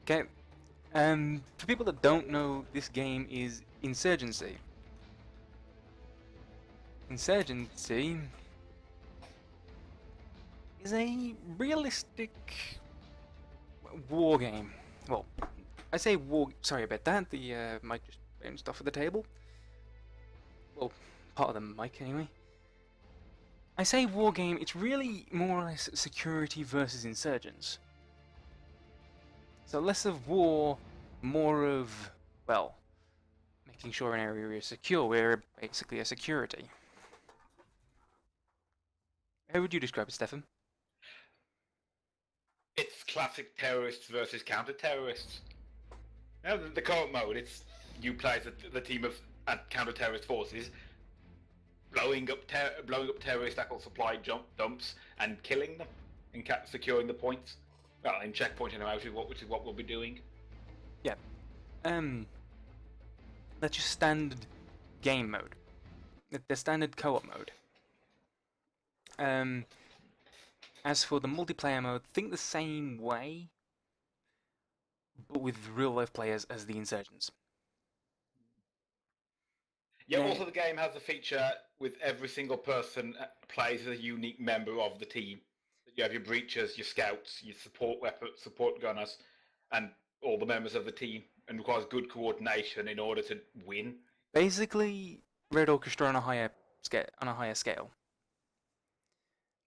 Okay. For people that don't know, this game is Insurgency. Insurgency is a realistic war game. Well, I say war. Sorry about that. The mic just bounced off of the table. Well, part of the mic anyway. I say war game. It's really more or less security versus insurgents. So less of war, more of, well, making sure an area is secure. We're basically a security. How would you describe it, Stefan? It's classic terrorists versus counter-terrorists. Now, the co-op mode, it's you play as the team of counter-terrorist forces, blowing up terrorist supply dumps and killing them, and securing the points. Well, and checkpointing them out, which is what we'll be doing. Yeah. That's just standard game mode. The standard co-op mode. As for the multiplayer mode, think the same way, but with real-life players as the insurgents. Yeah, also the game has a feature with every single person plays as a unique member of the team. You have your breachers, your scouts, your support gunners, and all the members of the team, and requires good coordination in order to win. Basically, Red Orchestra on a higher scale.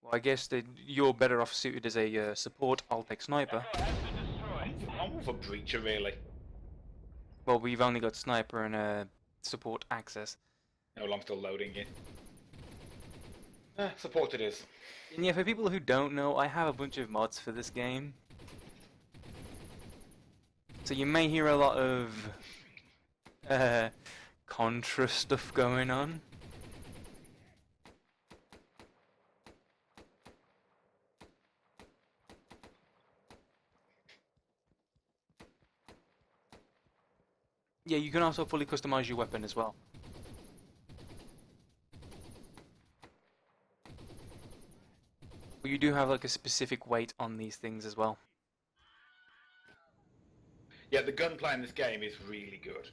Well, I guess that you're better off suited as a support. I'll take sniper. I'm more for breacher, really. Well, we've only got sniper and support access. No, I'm still loading it. Support it is. And yeah, for people who don't know, I have a bunch of mods for this game. So you may hear a lot of Contra stuff going on. Yeah, you can also fully customize your weapon as well. But you do have like a specific weight on these things as well. Yeah, the gunplay in this game is really good.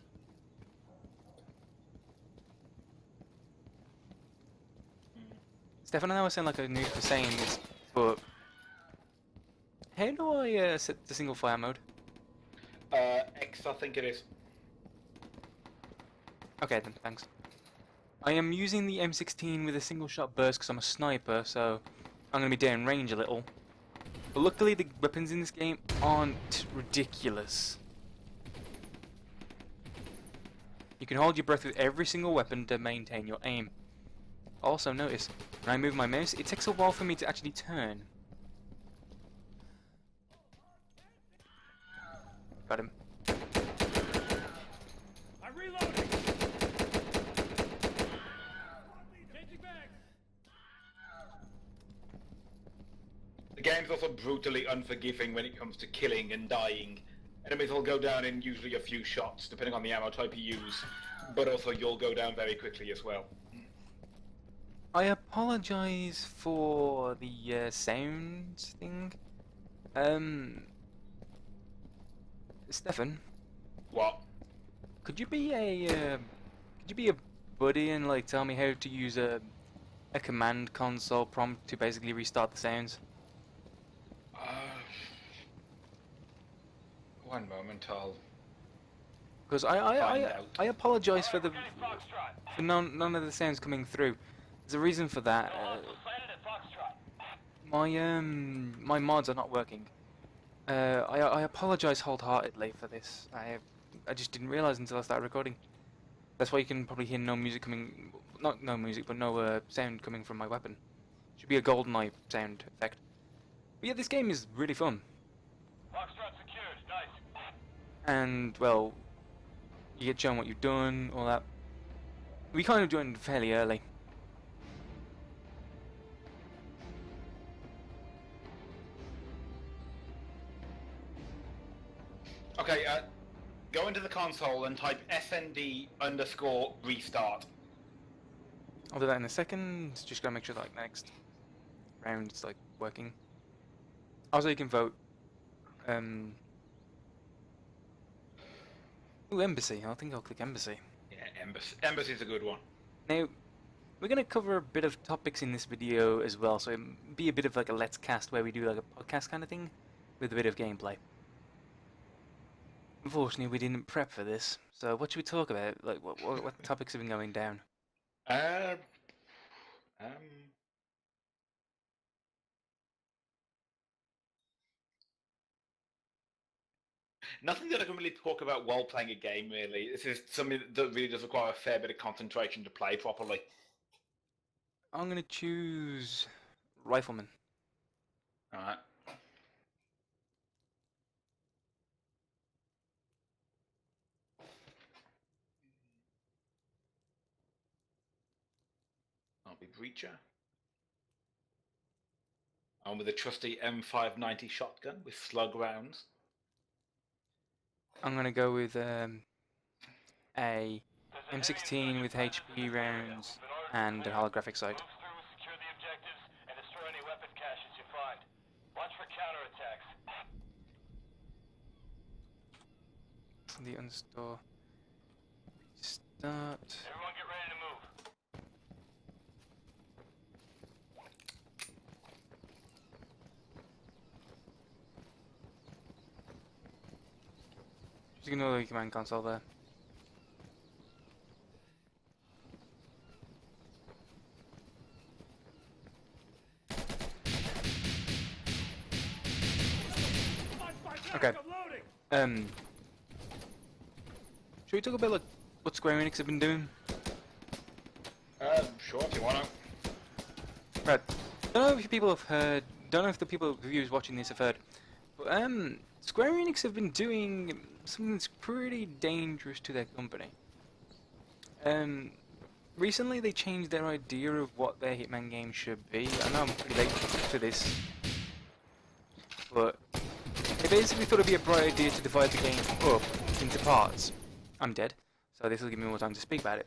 Stefan, I know I sound like a noob for saying this, but how do I set the single fire mode? X, I think it is. Okay then, thanks. I am using the M16 with a single shot burst because I'm a sniper, so I'm going to be down range a little. But luckily the weapons in this game aren't ridiculous. You can hold your breath with every single weapon to maintain your aim. Also notice, when I move my mouse, it takes a while for me to actually turn. Got him. I'm reloading. Changing back. The game's also brutally unforgiving when it comes to killing and dying. Enemies will go down in usually a few shots, depending on the ammo type you use, but also you'll go down very quickly as well. I apologize for the sound thing. Stefan, What? could you be a buddy and like tell me how to use a command console prompt to basically restart the sounds? One moment, I'll... Because I apologize for none of the sounds coming through. There's a reason for that. My mods are not working. I apologize wholeheartedly for this. I just didn't realize until I started recording. That's why you can probably hear no music coming, not no music, but no sound coming from my weapon. Should be a GoldenEye sound effect. But yeah, this game is really fun. And well, you get shown what you've done, all that. We kind of joined fairly early. Okay, go into the console and type SND_restart. I'll do that in a second. Just gotta make sure that like next round it's like working. Also, you can vote. Ooh, Embassy. I think I'll click Embassy. Yeah, Embassy's a good one. Now, we're going to cover a bit of topics in this video as well, so it'll be a bit of like a Let's Cast where we do like a podcast kind of thing with a bit of gameplay. Unfortunately, we didn't prep for this, so what should we talk about? Like, what topics have been going down? Uh, nothing that I can really talk about while playing a game, really. This is something that really does require a fair bit of concentration to play properly. I'm going to choose Rifleman. Alright. I'll be Breacher. I'm with a trusty M590 shotgun with slug rounds. I'm going to go with a M16 with HP rounds and a holographic sight. Move through, secure the objectives, and destroy any weapon caches you find. Watch for counterattacks. The unstore. Restart. Everyone get ready to move. Just ignore the command console there. Okay. I'm loading. Should we talk about like what Square Enix have been doing? Sure, if you want to. Right. Don't know if people have heard. Don't know if the people viewers watching this have heard. But Square Enix have been doing something that's pretty dangerous to their company. Recently they changed their idea of what their Hitman game should be. I know I'm pretty late to this, but they basically thought it'd be a bright idea to divide the game up into parts. I'm dead, so this will give me more time to speak about it.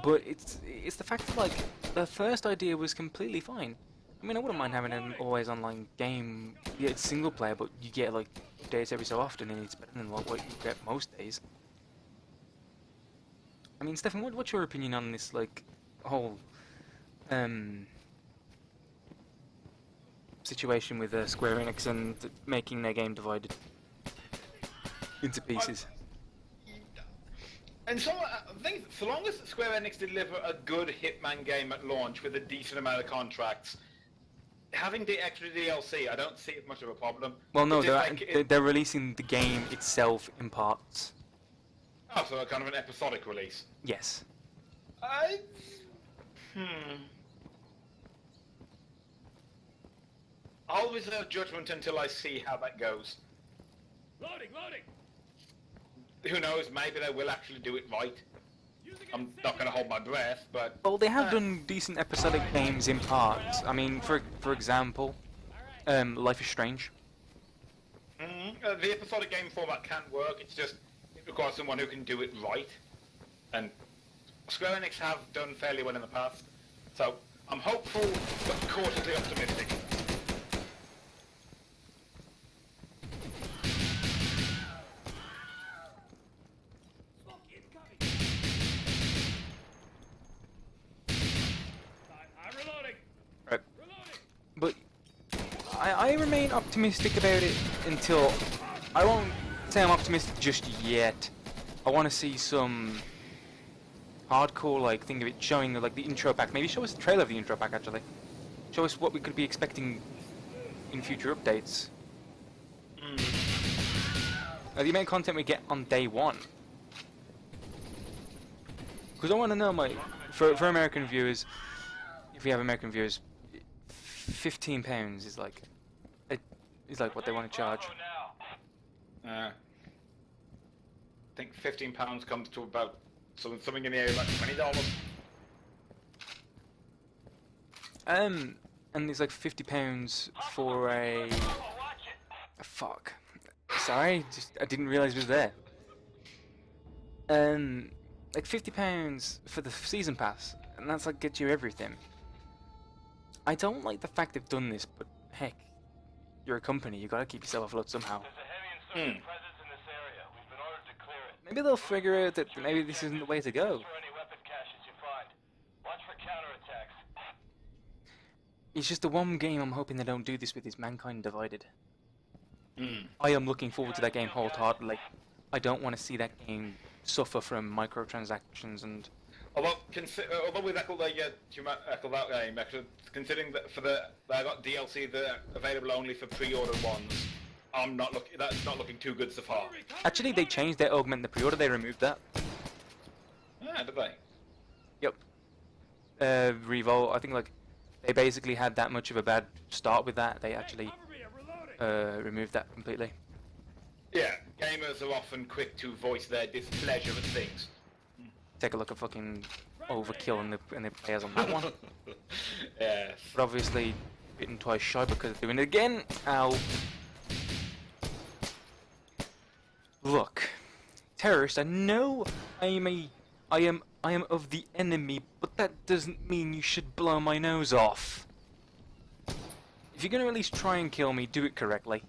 But it's the fact that like the first idea was completely fine. I mean, I wouldn't mind having an always online game. Yeah, it's single player, but you get like updates every so often, and it's better than what you get most days. I mean, Stefan, what's your opinion on this like whole situation with Square Enix and making their game divided into pieces? And so I think so long as Square Enix deliver a good Hitman game at launch with a decent amount of contracts, having the extra DLC, I don't see it much of a problem. Well, no, It's just like they're releasing the game itself in parts. Oh, so kind of an episodic release. Yes. I'll reserve judgment until I see how that goes. Loading. Who knows, maybe they will actually do it right. I'm not going to hold my breath, but... Well, they have done decent episodic games in parts. I mean, for example, Life is Strange. The episodic game format can work, it's just, it requires someone who can do it right. And Square Enix have done fairly well in the past. So, I'm hopeful, but cautiously optimistic. Smoke incoming. I'm reloading. Right. Reloading. But I remain optimistic about it until... I won't say I'm optimistic just yet. I want to see some hardcore like thing of it showing like the intro pack. Maybe show us the trailer of the intro pack actually. Show us what we could be expecting in future updates. The amount of content we get on day one. Because I want to know, for American viewers, if we have American viewers, £15 is like what they want to charge. I think £15 comes to about something in the area of like $20. And it's like £50 for a fuck. Sorry, I didn't realize it was there. Like £50 for the season pass, and that's like gets you everything. I don't like the fact they've done this, but heck, you're a company, you gotta keep yourself afloat somehow. There's a heavy insurgent presence in this area. maybe they'll figure out that maybe this isn't the way to go. Destroy any weapon caches you find. Watch for counterattacks. It's just the one game I'm hoping they don't do this with is Mankind Divided. Hmm. I am looking forward to that game wholeheartedly. I don't want to see that game suffer from microtransactions and... Although with Echo that game, actually, considering that they got DLC that are available only for pre-ordered ones, that's not looking too good so far. Actually, they changed their augment in the pre-order, they removed that. Yeah, did they? Yep. Revolt, I think like they basically had that much of a bad start with that, they actually removed that completely. Yeah, gamers are often quick to voice their displeasure at things. Take a look at fucking overkill in the players on that one. Yes. But obviously, bitten twice shy because of doing it again. Ow. Look, terrorist, I know I am of the enemy, but that doesn't mean you should blow my nose off. If you're gonna at least try and kill me, do it correctly.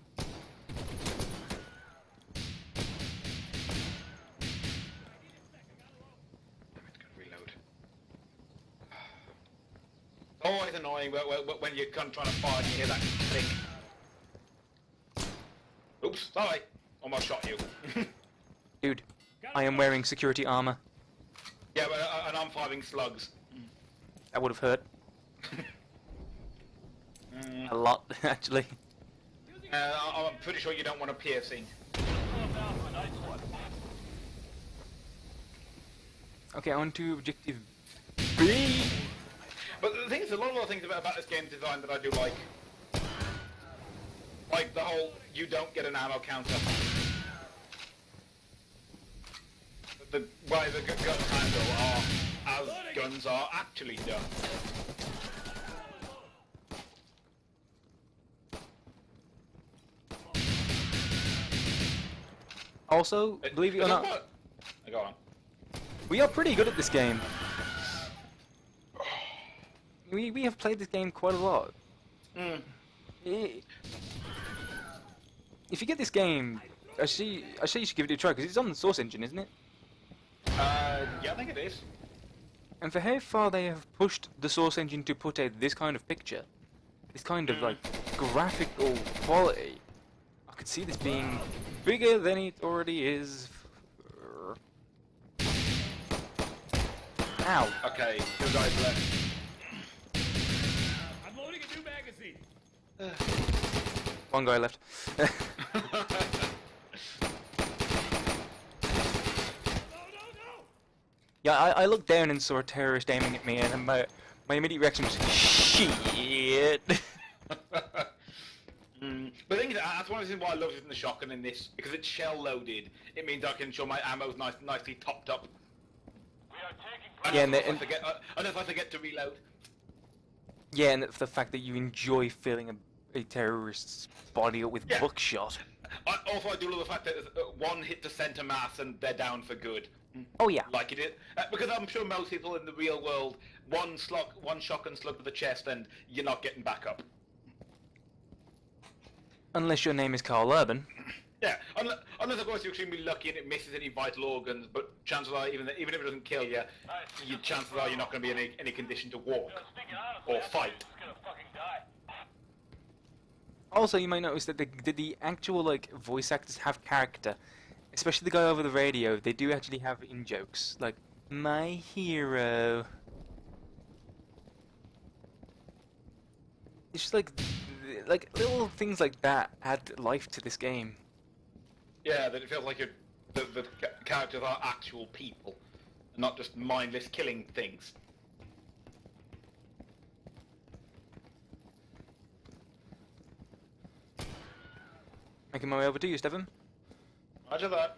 Reload. Always annoying when you're trying to fire and you hear that click. Oops, sorry. Almost shot you. Dude, I am wearing security armor. Yeah, but and I'm firing slugs. That would have hurt. A lot, actually. I'm pretty sure you don't want a piercing. Okay, on to objective B. But the thing is, a lot of the things about this game's design that I do like the whole you don't get an ammo counter. The way the guns handle are as guns are actually done. Also, believe it or not, Go on. we are pretty good at this game. We have played this game quite a lot. Mm. If you get this game, I see you should give it a try because it's on the Source Engine, isn't it? Yeah, I think it is. And for how far they have pushed the Source Engine to put out this kind of picture, this kind of like graphical quality, I could see this being bigger than it already is. Ow. Okay, 2 guys left. I'm loading a new magazine. One guy left. No. Yeah, I looked down and saw a terrorist aiming at me, and my immediate reaction was, shit. But the thing is, that's one of the reasons why I love using the shotgun in this, because it's shell loaded. It means I can ensure my ammo's nicely topped up. We are taking Yeah, Unless I forget to reload. Yeah, and the fact that you enjoy filling a terrorist's body up with Yeah. buckshot. I do love the fact that one hit the center mass and they're down for good. Oh yeah. Like it is, because I'm sure most people in the real world, one shotgun slug to the chest and you're not getting back up. Unless your name is Carl Urban. Yeah, unless of course you're extremely lucky and it misses any vital organs, but chances are even if it doesn't kill you, chances are you're not going to be in any condition to walk Speaking honestly, or I thought fight. you were just gonna fucking die. Also, you might notice that the actual like voice actors have character, especially the guy over the radio. They do actually have in jokes like "my hero." It's just like little things like that add life to this game. Yeah, that it feels like the characters are actual people, and not just mindless killing things. Making my way over to you, Stefan. Roger that.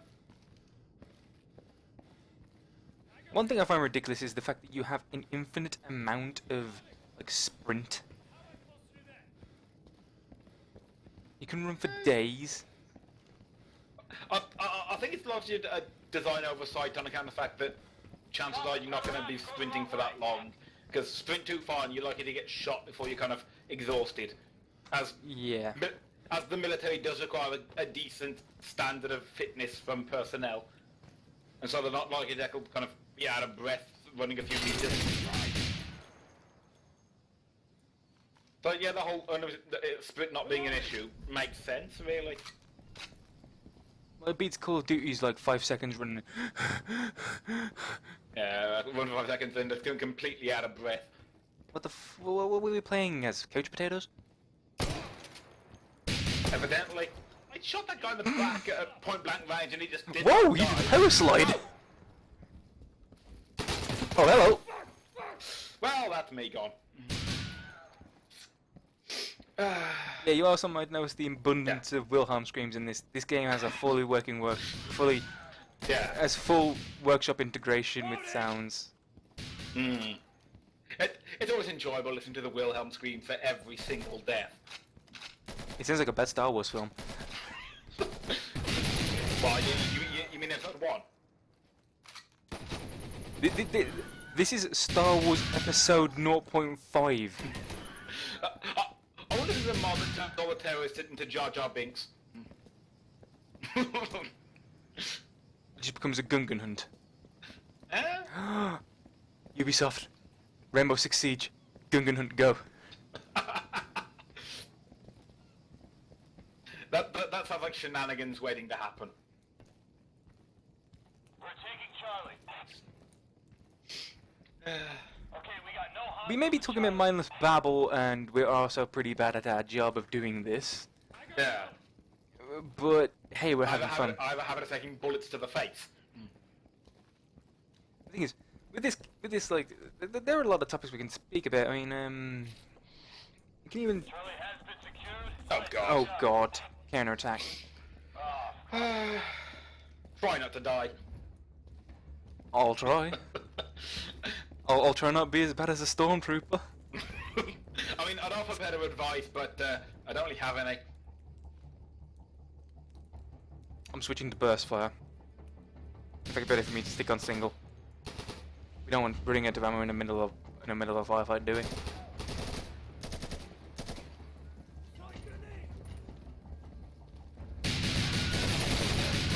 One thing I find ridiculous is the fact that you have an infinite amount of like sprint. You can run for days. I think it's largely a design oversight on account of the fact that chances are you're not going to be sprinting for that long. Because sprint too far and you're likely to get shot before you're kind of exhausted. As the military does require a decent standard of fitness from personnel. and so they're not likely to kind of be out of breath running a few meters. But yeah, the whole split not being an issue makes sense, really. Well, it beats Call of Duty's like 5 seconds running. Yeah, 1 to 5 seconds and just going completely out of breath. What were we playing as? Couch potatoes? Evidently. I shot that guy in the back at point blank range and he just didn't Whoa! You die. did power slide! Oh, hello! Well, that's me gone. Yeah, you also might notice the abundance of Wilhelm screams in this. This game has a fully Yeah. has full workshop integration with sounds. Mm. It's always enjoyable listening to the Wilhelm scream for every single death. It sounds like a bad Star Wars film. Well, you mean episode 1? This is Star Wars Episode 0.5. I wonder if there's a mod that turns all the terrorists into Jar Jar Binks. It just becomes a Gungan hunt. Eh? Ubisoft, Rainbow Six Siege, Gungan hunt, go. That sounds like shenanigans waiting to happen. We're taking Charlie. Okay, we got no We may be talking about mindless babble, and we're also pretty bad at our job of doing this. Yeah. But hey, we're having fun. I have a habit of taking bullets to the face. The thing is, with this, like, there are a lot of topics we can speak about. I mean, you can even. Charlie has been secured. Oh god. Oh god, counterattack. Try not to die. I'll try. I'll try not to be as bad as a stormtrooper. I mean, I'd offer better advice, but I don't really have any. I'm switching to burst fire. I think it's better for me to stick on single. We don't want running out of ammo in the middle of a firefight, do we?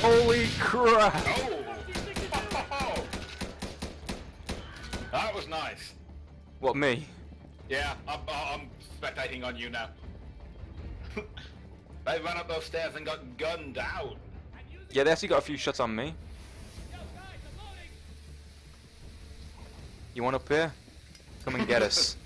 Holy crap! Oh! That was nice. What, me? Yeah, I'm spectating on you now. They ran up those stairs and got gunned down. Yeah, they actually got a few shots on me. You want up here? Come and get us.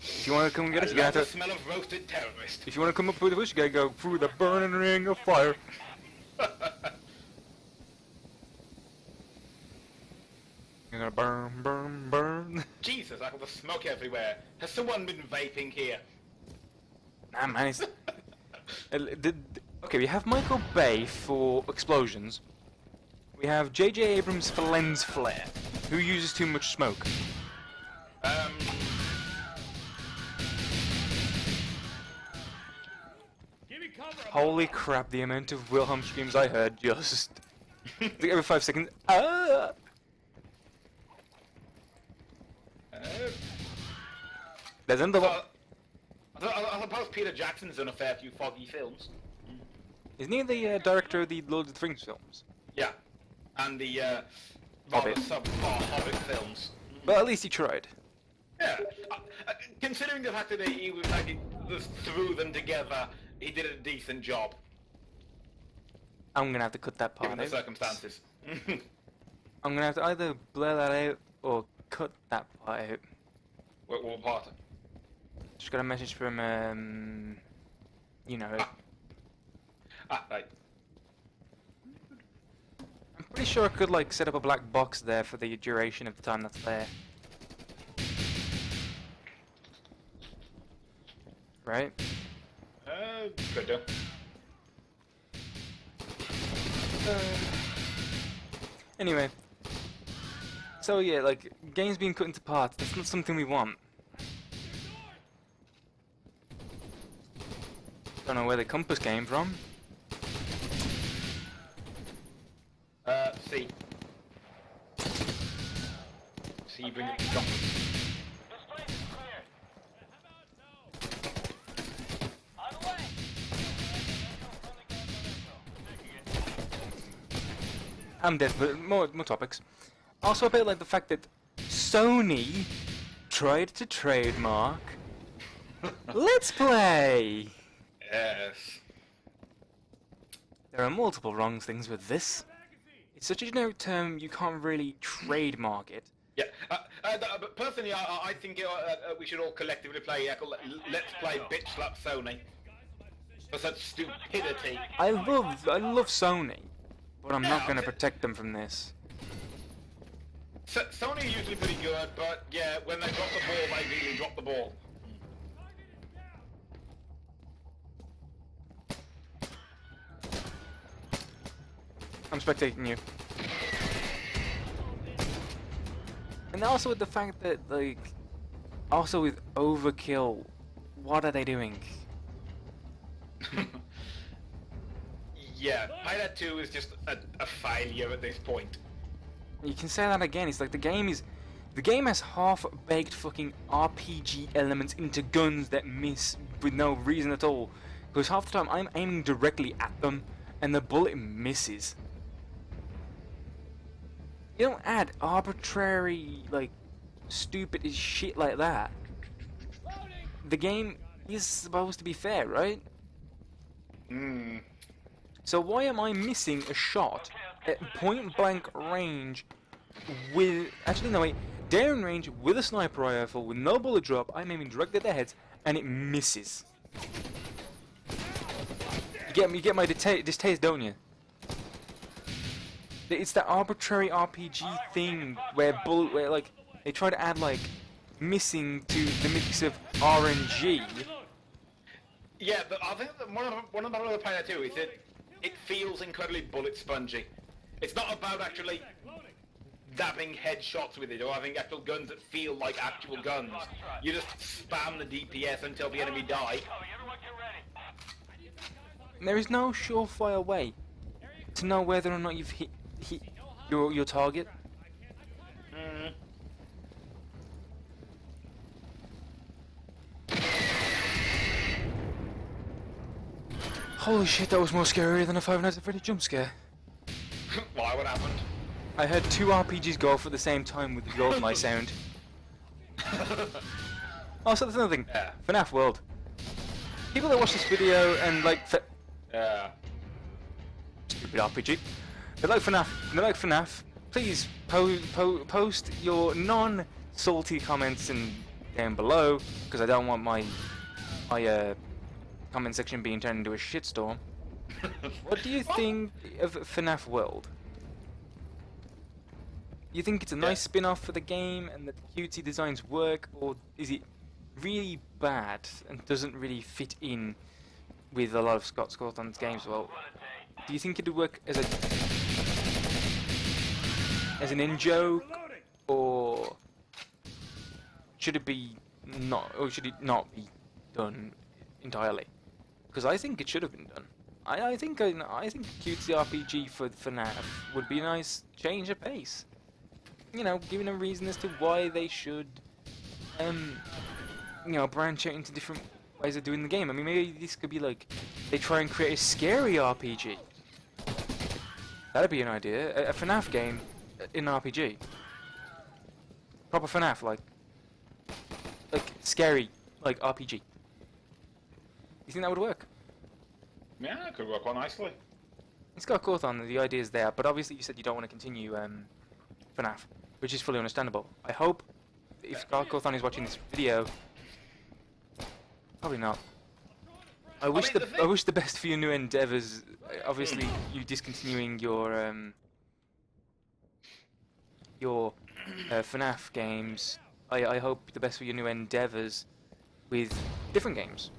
If you want to come and get us, I you're love gonna the have to. smell of roasted terrorist. If you want to come up with us, you gotta go through the burning ring of fire. You're gonna burn, burn, burn. Jesus, I got the smoke everywhere. Has someone been vaping here? Nah, man, it's... Okay, we have Michael Bay for explosions. We have J.J. Abrams for lens flare. Who uses too much smoke? Give me cover. Holy crap, the amount of Wilhelm screams I heard just... like every 5 seconds. Ah! There's another one. I suppose Peter Jackson's done a fair few foggy films. Isn't he the director of the Lord of the Rings films? Yeah. And the Hobbit. rather subpar Hobbit films. Well, at least he tried. Yeah. Considering the fact that he was like threw them together, he did a decent job. I'm gonna have to cut that part Given the out. circumstances. I'm gonna have to either blur that out or cut that part out. What part? Just got a message from, you know. Right. I'm pretty sure I could, like, set up a black box there for the duration of the time that's there. Right? Could do. Anyway. So yeah, like, games being cut into parts, that's not something we want. Don't know where the compass came from. C. C, bring it to compass. This place is cleared. On the way. I'm dead, but more topics. Also about like the fact that Sony tried to trademark Let's Play. Yes. There are multiple wrong things with this. It's such a generic term, you can't really trademark it. Yeah, but personally, I think we should all collectively play. Let's play bitch slap Sony for such stupidity. I love Sony, but I'm not Yeah, gonna protect them from this. Sony are usually pretty good, but yeah, when they drop the ball, they really drop the ball. I'm spectating you. And also with the fact that, like, also with Overkill, what are they doing? Yeah, Pilot 2 is just a failure at this point. You can say that again, it's like the game has half-baked fucking RPG elements into guns that miss with no reason at all. Because half the time I'm aiming directly at them, and the bullet misses. You don't add arbitrary, like, stupid as shit like that. The game is supposed to be fair, right? Hmm. So why am I missing a shot at point blank range with... Actually, no wait. Down range with a sniper rifle with no bullet drop, I'm aiming directly at their heads, and it misses. You get my distaste, don't you? It's that arbitrary RPG thing where like they try to add like missing to the mix of RNG. Yeah, but I think that one of the problems with Pilot 2 is that it feels incredibly bullet spongy. It's not about actually dabbing headshots with it or having actual guns that feel like actual guns. You just spam the DPS until the enemy die. There is no surefire way to know whether or not you've hit your target. Mm. Holy shit, that was more scary than a Five Nights at Freddy's jump scare. Why? What happened? I heard two RPGs go off at the same time with the GoldenEye sound. Also, there's another thing. Yeah. FNAF World. People that watch this video and like stupid RPG. They like FNAF. Please post your non-salty comments down below, because I don't want my comment section being turned into a shitstorm. What do you think of FNAF World? You think it's a nice spin-off for the game and that the cutesy designs work, or is it really bad and doesn't really fit in with a lot of Scott Scorton's games? Well, do you think it would work as an in-joke, or should it not be done entirely? Because I think it should have been done. I think cutesy RPG for FNAF would be a nice change of pace. You know, giving a reason as to why they should, branch out into different ways of doing the game. I mean, maybe this could be like, they try and create a scary RPG. That'd be an idea. A FNAF game in an RPG. Proper FNAF, like scary, like RPG. You think that would work? Yeah, it could work quite nicely. It's got Cawthon, the idea is there, but obviously you said you don't want to continue FNAF, which is fully understandable. I hope if Scott Cawthon is watching this video, probably not. I wish the best for your new endeavors. Obviously, you discontinuing your FNAF games. I hope the best for your new endeavors with different games.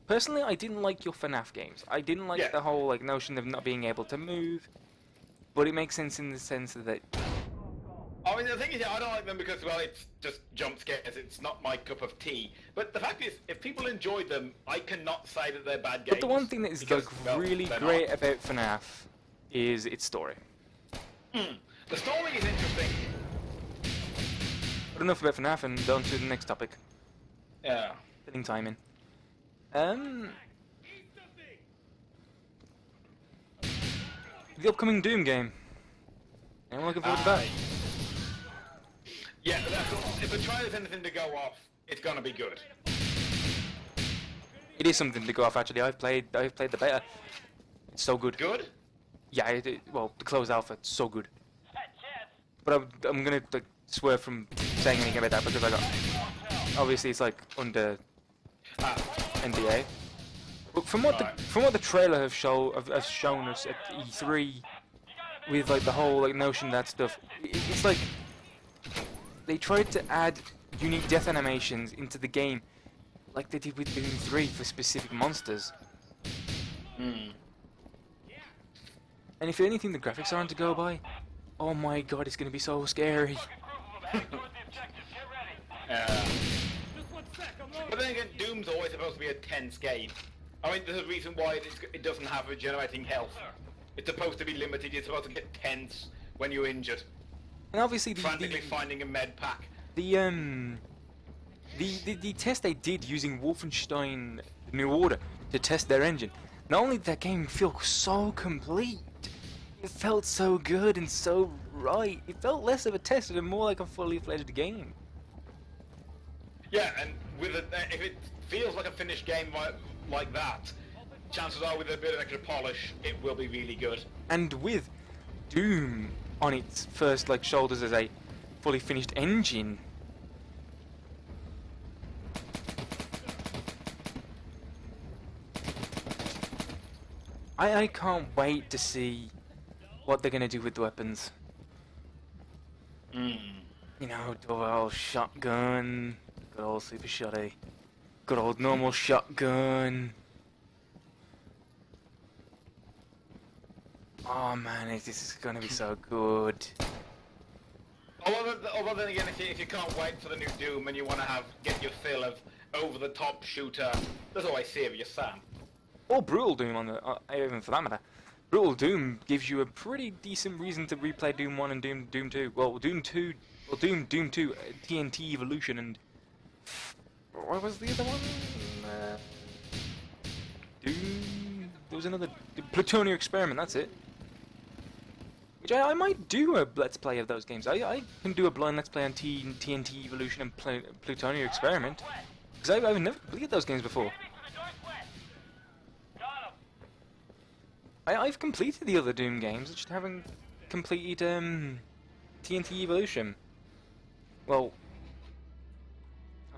Personally, I didn't like your FNAF games. I didn't like the whole notion of not being able to move, but it makes sense in the sense that. I mean, the thing is, I don't like them because, well, it's just jump scares. It's not my cup of tea. But the fact is, if people enjoyed them, I cannot say that they're bad games. But the one thing that is because, really great about FNAF is its story. The story is interesting. But enough about FNAF and on to the next topic. Yeah. Fitting timing. the upcoming Doom game. Anyone looking forward to that? Yeah, if the trailer's anything to go off, it's gonna be good. It is something to go off. Actually, I've played the beta. It's so good. Good? Yeah, well, the closed alpha, it's so good. But I'm gonna like, swear from saying anything about that because I got obviously it's like under NDA. But from what the trailer have shown us at E3, with like the whole like notion that stuff, it's like they tried to add unique death animations into the game, like they did with Doom 3 for specific monsters. And if anything, the graphics aren't to go by. Oh my god, it's gonna be so scary. But then again, Doom's always supposed to be a tense game. I mean, there's a reason why it doesn't have regenerating health. It's supposed to be limited. You're supposed to get tense when you're injured. And obviously Frantically finding a med pack. The test they did using Wolfenstein New Order to test their engine, not only did that game feel so complete, it felt so good and so right. It felt less of a test and more like a fully fledged game. Yeah, and with if it feels like a finished game like that, chances are with a bit of extra polish, it will be really good. And with Doom on its first like shoulders as a fully finished engine, I can't wait to see what they're gonna do with the weapons. You know, good old shotgun, good old super shotty, good old normal shotgun. Oh man, this is gonna be so good. Although then again, if you can't wait for the new Doom and you want to get your fill of over-the-top shooter, there's always Serious Sam. Or Brutal Doom on the, even for that matter. Brutal Doom gives you a pretty decent reason to replay Doom 1 and Doom 2. Well, Doom 2, Doom 2, TNT Evolution, and what was the other one? Doom. There was another Plutonia Experiment. That's it. Which I might do a let's play of those games. I can do a blind let's play on TNT Evolution and Plutonia Experiment because I've never completed those games before. I've completed the other Doom games, I just haven't completed TNT Evolution. Well,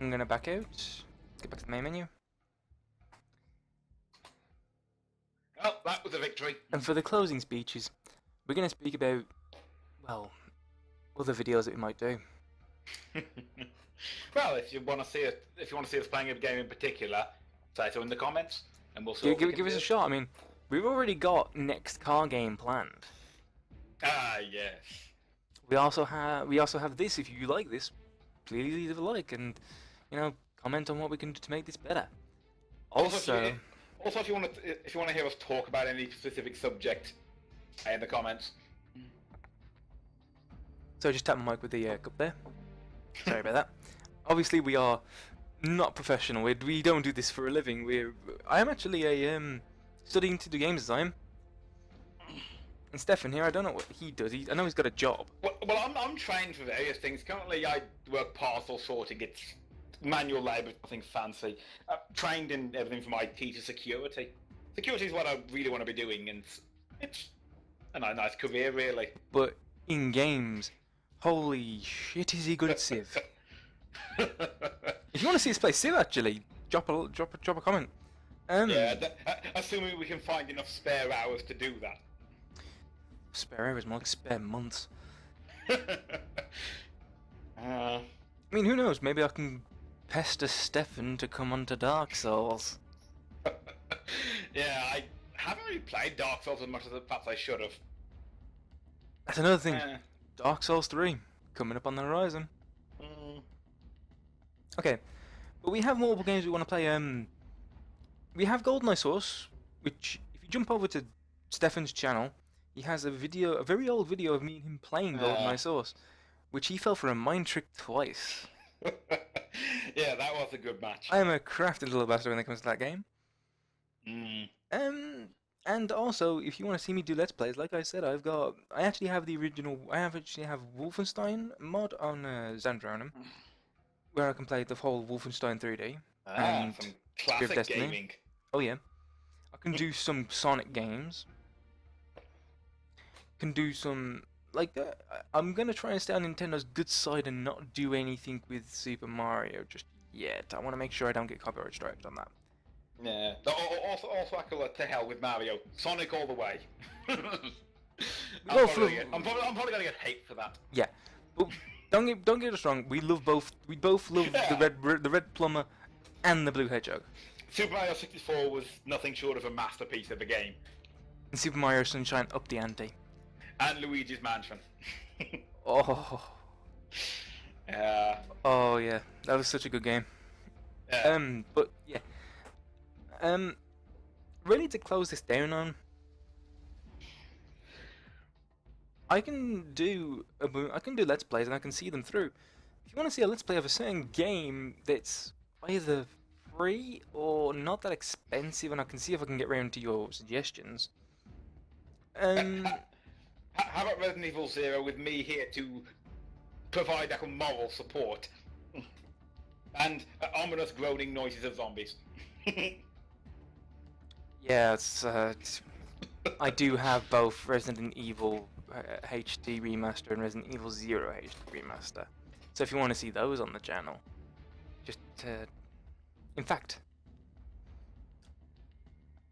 I'm gonna back out. Let's get back to the main menu. Oh, that was a victory. And for the closing speeches, we're gonna speak about, well, other videos that we might do. Well, if you want to see us playing a game in particular, say so in the comments, and we'll see. Give us a shot. I mean, we've already got next car game planned. Ah, yes. We also have this. If you like this, please leave a like and comment on what we can do to make this better. Also, if you want to hear us talk about any specific subject, say in the comments. So just tap my mic with the cup there. Sorry about that. Obviously, we are not professional. We don't do this for a living. I am actually a studying to do games design. And Stefan here, I don't know what he does. I know he's got a job. Well, I'm trained for various things. Currently, I work parcel sorting. It's manual labour, nothing fancy. Trained in everything from IT to security. Security is what I really want to be doing, and it's a nice career, really. But in games, holy shit, is he good at Civ? If you want to see us play Civ, actually, drop a comment. Yeah, assuming we can find enough spare hours to do that. Spare hours, more like spare months. I mean, who knows? Maybe I can pester Stefan to come onto Dark Souls. Yeah, I haven't really played Dark Souls as much as perhaps I should have. That's another thing. Dark Souls 3 coming up on the horizon. Okay, but we have multiple games we want to play. We have GoldenEye Source, which if you jump over to Stefan's channel, he has a very old video of me and him playing GoldenEye Source, which he fell for a mind trick twice. Yeah, that was a good match. I am a crafty little bastard when it comes to that game. And also, if you want to see me do Let's Plays, like I said, I actually have the original, actually have Wolfenstein mod on Zandronum, where I can play the whole Wolfenstein 3D. And some Spear of classic Destiny. gaming. Oh yeah. I can do some Sonic games. Can do some, like, I'm gonna try and stay on Nintendo's good side and not do anything with Super Mario just yet. I want to make sure I don't get copyright striked on that. Yeah. Also, I call it to hell with Mario. Sonic all the way. I'm probably gonna get hate for that. Yeah, but don't get us wrong. We both love the red plumber and the blue hedgehog. Super Mario 64 was nothing short of a masterpiece of a game. And Super Mario Sunshine up the ante. And Luigi's Mansion. Oh, oh yeah, that was such a good game. But yeah, really to close this down on, I can do Let's Plays and I can see them through. If you want to see a Let's Play of a certain game that's either free or not that expensive, and I can see if I can get round to your suggestions. How about Resident Evil 0 with me here to provide like a moral support? And ominous groaning noises of zombies. Yeah, I do have both Resident Evil HD Remaster and Resident Evil 0 HD Remaster. So if you want to see those on the channel, just in fact,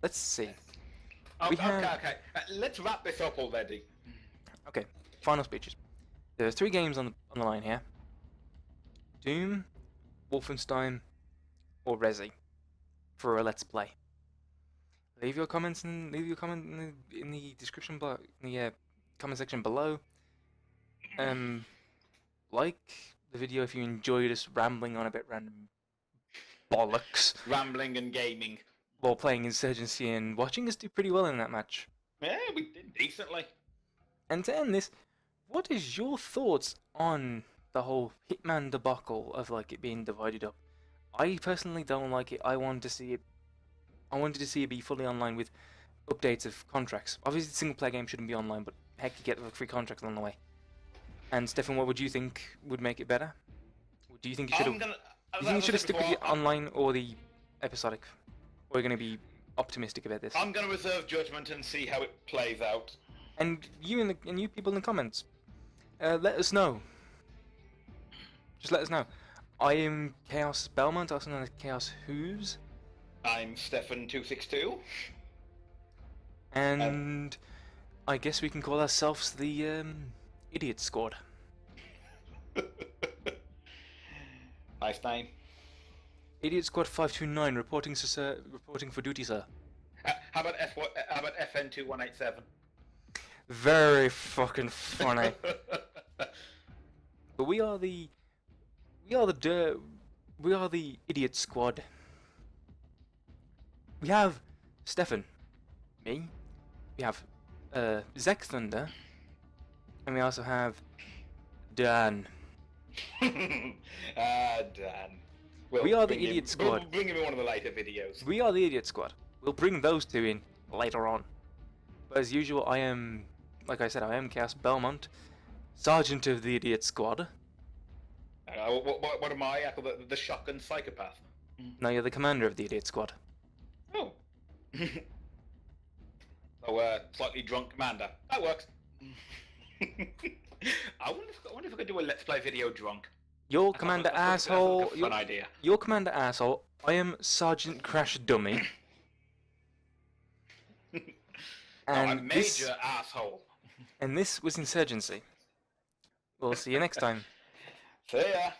let's see. Okay. Let's wrap this up already. Okay, final speeches. There's 3 games on the line here: Doom, Wolfenstein, or Resi for a Let's Play. Leave your comments and leave your comment in the description below, in the comment section below. Like the video if you enjoyed us rambling on a bit random bollocks Rambling and gaming. while playing Insurgency and watching us do pretty well in that match. Yeah, we did decently. And to end this, what is your thoughts on the whole Hitman debacle of like it being divided up? I personally don't like it. I wanted to see it be fully online with updates of contracts. Obviously, the single player game shouldn't be online, but heck, you get the free contracts along the way. And Stefan, what would you think would make it better? Do you think you should have? Do you think you should have stuck with the online or the episodic? Or are you going to be optimistic about this? I'm going to reserve judgment and see how it plays out. And you you people in the comments, let us know. Just let us know. I am Chaos Belmont, also known as Chaos Who's. I'm Stefan262. And I guess we can call ourselves the Idiot Squad. Nice name. Idiot Squad 529 reporting for duty, sir. How about FN2187? Very fucking funny. But we are the Idiot Squad. We have Stefan, me. We have Zek Thunder, and we also have Dan. Dan. We are the Idiot Squad. We'll bring him in one of the later videos. We are the Idiot Squad. We'll bring those 2 in later on. But as usual, I am, like I said, I am Chaos Belmont, Sergeant of the Idiot Squad. What am I? The shotgun psychopath. No, you're the commander of the Idiot Squad. Oh. Slightly drunk commander. That works. I wonder if I could do a Let's Play video drunk. You're Commander Asshole. That's a fun idea. You're Commander Asshole. I am Sergeant Crash Dummy. I'm Major Asshole. And this was Insurgency. We'll see you next time. See ya.